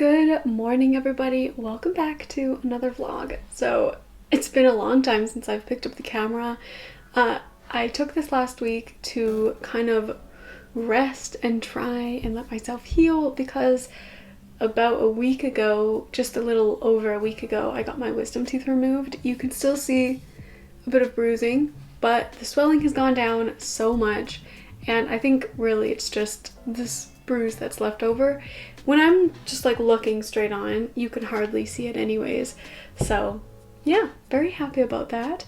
Good morning, everybody. Welcome back to another vlog. So it's been a long time since I've picked up the camera. I took this last week to kind of rest and try and let myself heal because about a week ago, just a little over a week ago, I got my wisdom tooth removed. You can still see a bit of bruising, but the swelling has gone down so much, and I think really it's just this bruise that's left over. When I'm just like looking straight on, you can hardly see it anyways. So yeah, very happy about that.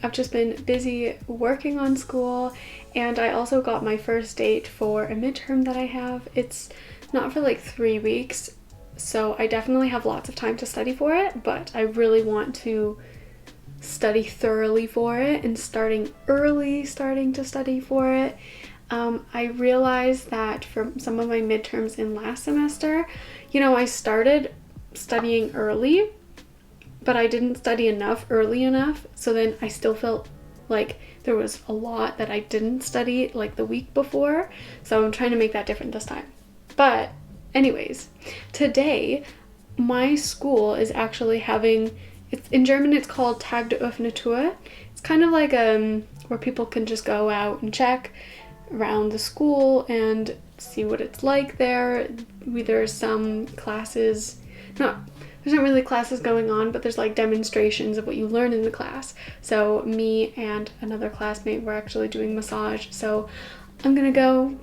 I've just been busy working on school, and I also got my first date for a midterm that I have. It's not for like 3 weeks, so I definitely have lots of time to study for it, but I really want to study thoroughly for it and starting to study for it. I realized that for some of my midterms in last semester, I started studying early, but I didn't study early enough, so then I still felt like there was a lot that I didn't study like the week before, so I'm trying to make that different this time. But anyways, today my school is actually having, in German it's called Tag der offenen Tür. It's kind of like where people can just go out and check around the school and see what it's like there. There's some classes, there's not really classes going on, but there's like demonstrations of what you learn in the class. So me and another classmate were actually doing massage, so I'm gonna go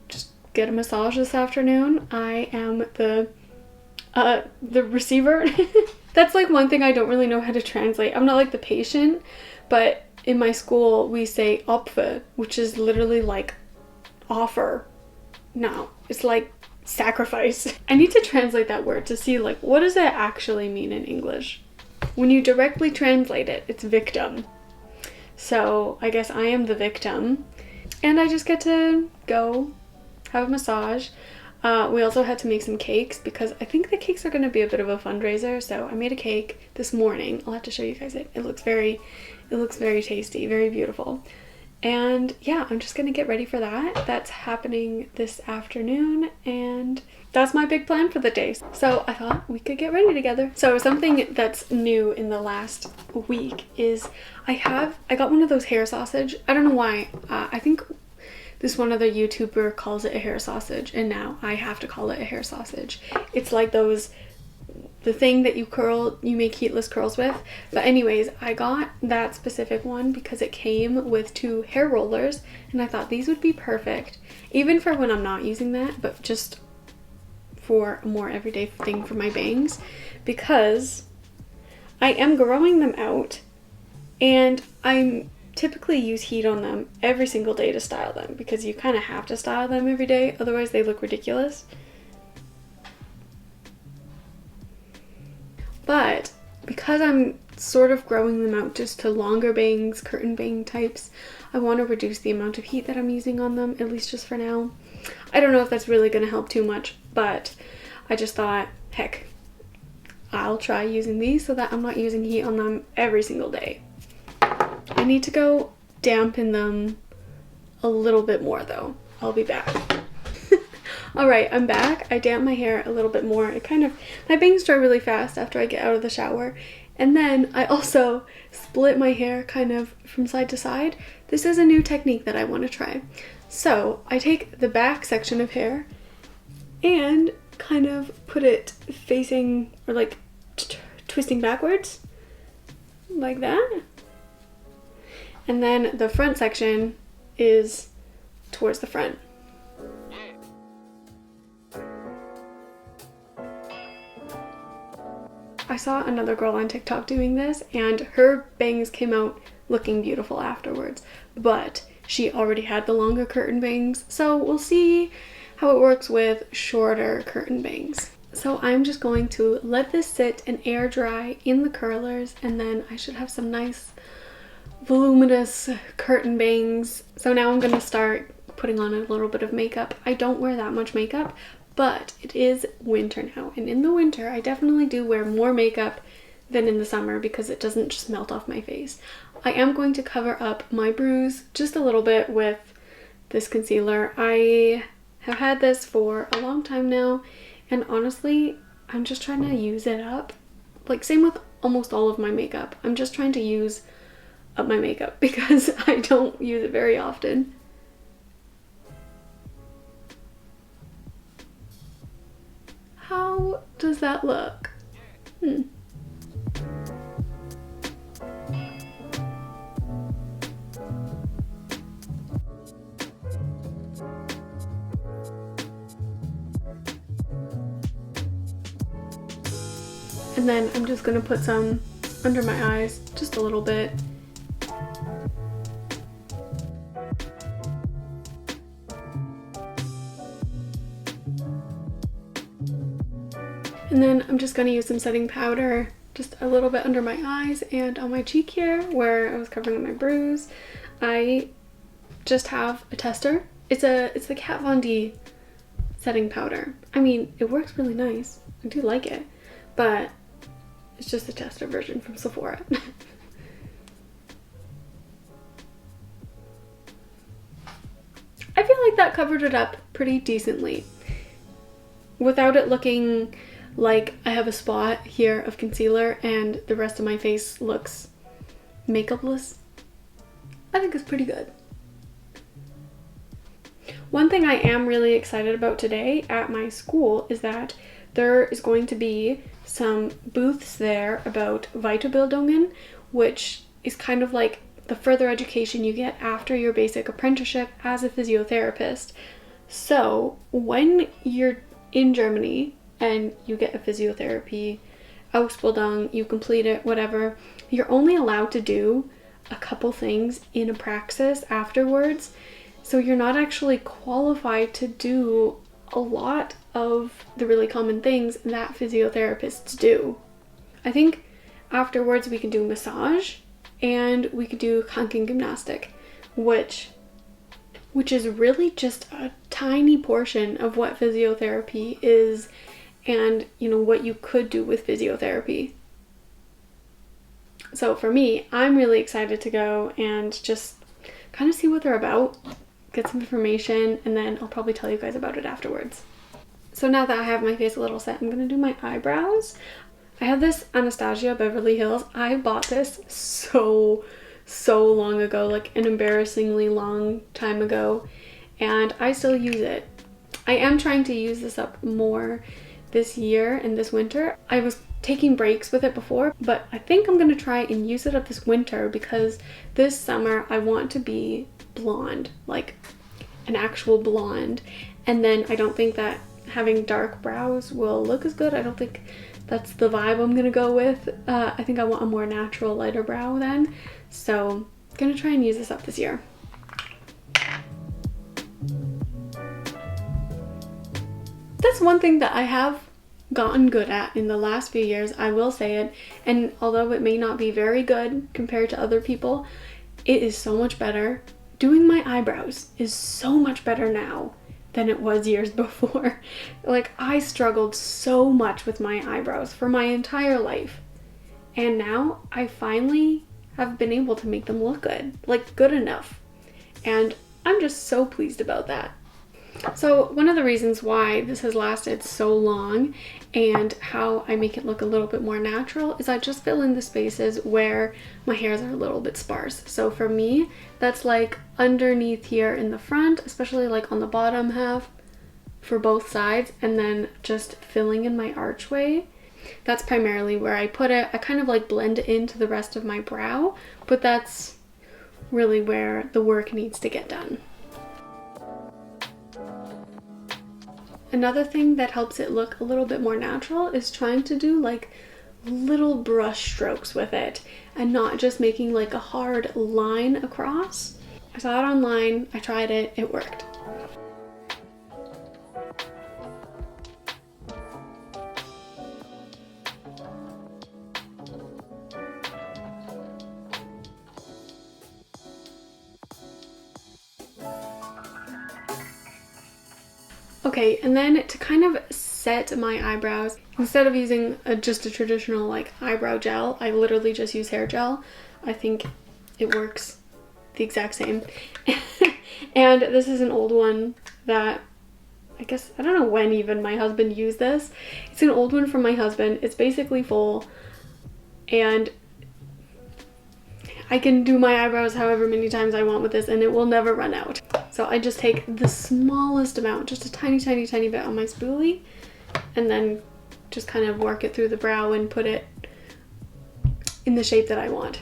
just get a massage this afternoon. I am the receiver. That's like one thing I don't really know how to translate. I'm not like the patient, but in my school we say Opfer, which is literally like offer. No, it's like sacrifice. I need to translate that word to see like what does that actually mean in English. When you directly translate it, it's victim. So I guess I am the victim, and I just get to go have a massage. We also had to make some cakes because I think the cakes are going to be a bit of a fundraiser, so I made a cake this morning. I'll have to show you guys it. It looks very tasty, very beautiful. And yeah, I'm just gonna get ready for that. That's happening this afternoon, and that's my big plan for the day. So I thought we could get ready together. So something that's new in the last week is I got one of those hair sausage. I don't know why. I think this one other YouTuber calls it a hair sausage, and now I have to call it a hair sausage. It's like the thing that you make heatless curls with. But anyways, I got that specific one because it came with 2 hair rollers, and I thought these would be perfect, even for when I'm not using that, but just for a more everyday thing for my bangs, because I am growing them out, and I typically use heat on them every single day to style them, because you kind of have to style them every day, otherwise they look ridiculous. But because I'm sort of growing them out just to longer bangs, curtain bang types, I want to reduce the amount of heat that I'm using on them, at least just for now. I don't know if that's really going to help too much, but I just thought, heck, I'll try using these so that I'm not using heat on them every single day. I need to go dampen them a little bit more though. I'll be back. Alright, I'm back. I damp my hair a little bit more. My bangs dry really fast after I get out of the shower. And then I also split my hair kind of from side to side. This is a new technique that I want to try. So I take the back section of hair and kind of put it facing, or like twisting backwards, like that. And then the front section is towards the front. I saw another girl on TikTok doing this, and her bangs came out looking beautiful afterwards, but she already had the longer curtain bangs, so we'll see how it works with shorter curtain bangs. So I'm just going to let this sit and air dry in the curlers, and then I should have some nice voluminous curtain bangs. So now I'm going to start putting on a little bit of makeup. I don't wear that much makeup, but it is winter now, and in the winter I definitely do wear more makeup than in the summer because it doesn't just melt off my face. I am going to cover up my bruise just a little bit with this concealer. I have had this for a long time now, and honestly I'm just trying to use it up. Like, same with almost all of my makeup. I'm just trying to use up my makeup because I don't use it very often. How does that look? And then I'm just gonna put some under my eyes, just a little bit. And then I'm just gonna use some setting powder, just a little bit under my eyes and on my cheek here where I was covering my bruise. I just have a tester. It's the Kat Von D setting powder. I mean, it works really nice. I do like it, but it's just a tester version from Sephora. I feel like that covered it up pretty decently without it looking like I have a spot here of concealer and the rest of my face looks makeupless. I think it's pretty good. One thing I am really excited about today at my school is that there is going to be some booths there about Weiterbildungen, which is kind of like the further education you get after your basic apprenticeship as a physiotherapist. So when you're in Germany and you get a physiotherapy Ausbildung, you complete it, whatever, you're only allowed to do a couple things in a praxis afterwards. So you're not actually qualified to do a lot of the really common things that physiotherapists do. I think afterwards we can do massage and we could do Krankengymnastik, which is really just a tiny portion of what physiotherapy is and, you know, what you could do with physiotherapy. So for me, I'm really excited to go and just kind of see what they're about, get some information, and then I'll probably tell you guys about it afterwards. So now that I have my face a little set, I'm gonna do my eyebrows. I have this Anastasia Beverly Hills. I bought this so long ago, like an embarrassingly long time ago, and I still use it. I am trying to use this up more this year and this winter. I was taking breaks with it before, but I think I'm gonna try and use it up this winter because this summer I want to be blonde, like an actual blonde, and then I don't think that having dark brows will look as good. I don't think that's the vibe I'm gonna go with. I think I want a more natural, lighter brow then, so I'm gonna try and use this up this year. That's one thing that I have gotten good at in the last few years, I will say it, and although it may not be very good compared to other people, it is so much better. Doing my eyebrows is so much better now than it was years before. Like, I struggled so much with my eyebrows for my entire life, and now I finally have been able to make them look good, like good enough, and I'm just so pleased about that. So one of the reasons why this has lasted so long and how I make it look a little bit more natural is I just fill in the spaces where my hairs are a little bit sparse. So for me, that's like underneath here in the front, especially like on the bottom half for both sides, and then just filling in my archway. That's primarily where I put it. I kind of like blend it into the rest of my brow, but that's really where the work needs to get done. Another thing that helps it look a little bit more natural is trying to do like little brush strokes with it and not just making like a hard line across. I saw it online, I tried it, it worked. Okay, and then to kind of set my eyebrows, instead of using just a traditional like eyebrow gel, I literally just use hair gel. I think it works the exact same. And this is an old one that I guess, I don't know when even my husband used this. It's an old one from my husband. It's basically full, and I can do my eyebrows however many times I want with this and it will never run out. So I just take the smallest amount, just a tiny, tiny, tiny bit on my spoolie, and then just kind of work it through the brow and put it in the shape that I want.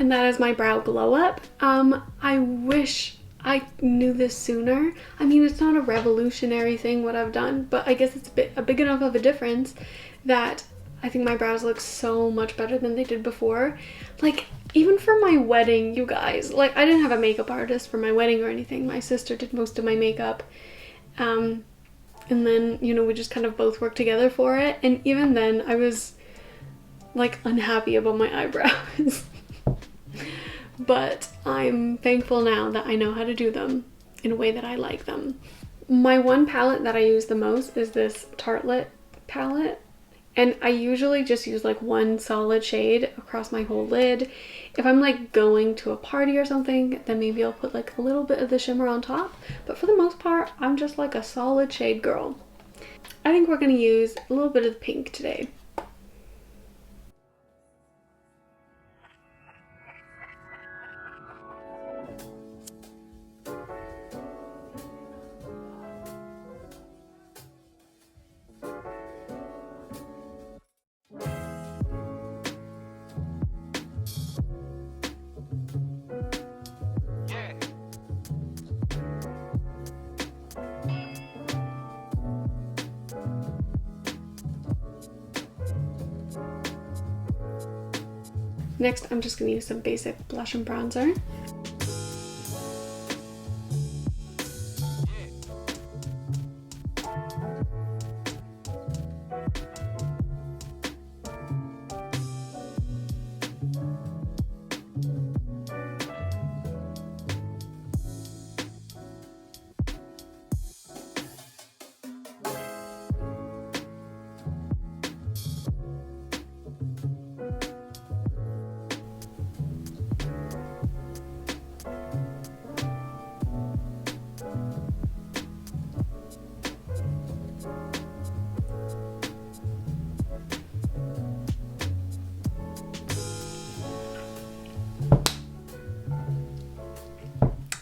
And that is my brow glow up. I wish I knew this sooner. I mean, it's not a revolutionary thing what I've done, but I guess it's a big enough of a difference that I think my brows look so much better than they did before. Like, even for my wedding, you guys, like, I didn't have a makeup artist for my wedding or anything. My sister did most of my makeup. And then, you know, we just kind of both worked together for it. And even then, I was, like, unhappy about my eyebrows. But I'm thankful now that I know how to do them in a way that I like them. My one palette that I use the most is this Tartelette palette. And I usually just use like one solid shade across my whole lid. If I'm like going to a party or something, then maybe I'll put like a little bit of the shimmer on top. But for the most part, I'm just like a solid shade girl. I think we're gonna use a little bit of the pink today. Next, I'm just going to use some basic blush and bronzer.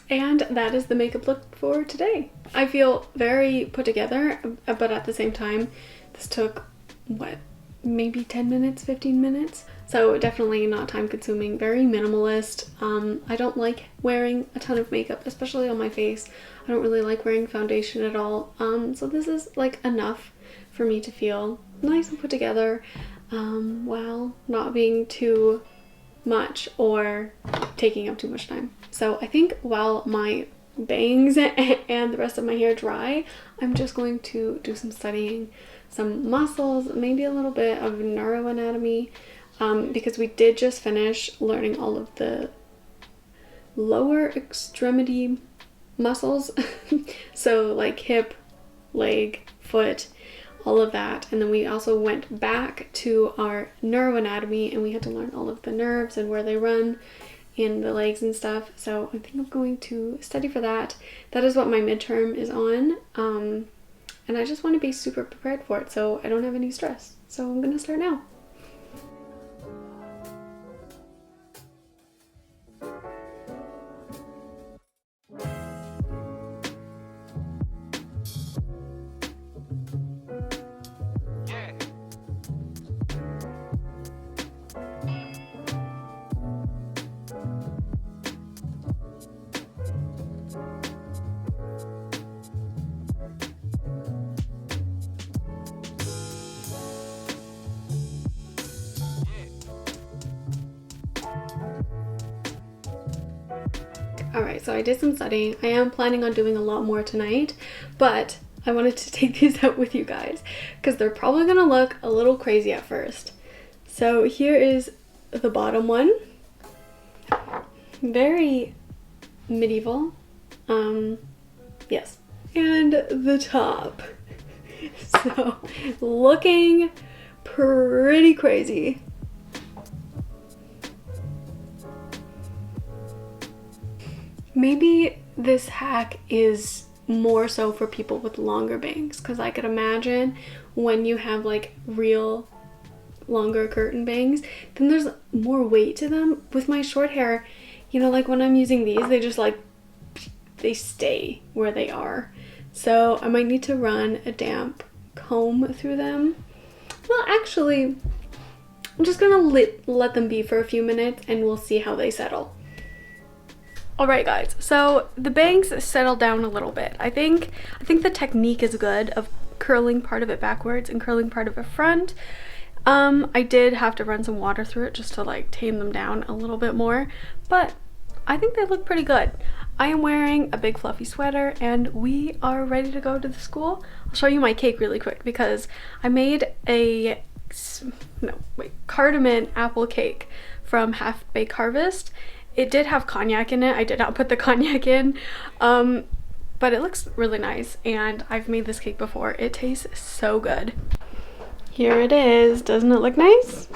And that is the makeup look for today. I feel very put together, but at the same time, this took, what, maybe 10 minutes, 15 minutes? So definitely not time consuming, very minimalist. I don't like wearing a ton of makeup, especially on my face. I don't really like wearing foundation at all. So this is like enough for me to feel nice and put together while not being too much or taking up too much time. So I think while my bangs and the rest of my hair dry, I'm just going to do some studying, some muscles, maybe a little bit of neuroanatomy, because we did just finish learning all of the lower extremity muscles. So like hip, leg, foot, all of that. And then we also went back to our neuroanatomy and we had to learn all of the nerves and where they run in the legs and stuff. So I think I'm going to study for that. That is what my midterm is on. And I just want to be super prepared for it so I don't have any stress. So I'm gonna start now. Alright, so I did some studying. I am planning on doing a lot more tonight, but I wanted to take these out with you guys because they're probably gonna look a little crazy at first. So here is the bottom one. Very medieval. Yes. And the top. So looking pretty crazy. Maybe this hack is more so for people with longer bangs, because I could imagine when you have like real longer curtain bangs, then there's more weight to them. With my short hair, you know, like when I'm using these, they just like, they stay where they are. So I might need to run a damp comb through them. Well, actually, I'm just gonna let them be for a few minutes and we'll see how they settle. Alright guys, so the bangs settled down a little bit. I think the technique is good of curling part of it backwards and curling part of it front. I did have to run some water through it just to like tame them down a little bit more, but I think they look pretty good. I am wearing a big fluffy sweater and we are ready to go to the school. I'll show you my cake really quick because I made a cardamom apple cake from Half Baked Harvest. It did have cognac in it. I did not put the cognac in, but it looks really nice and I've made this cake before. It tastes so good. Here it is. Doesn't it look nice?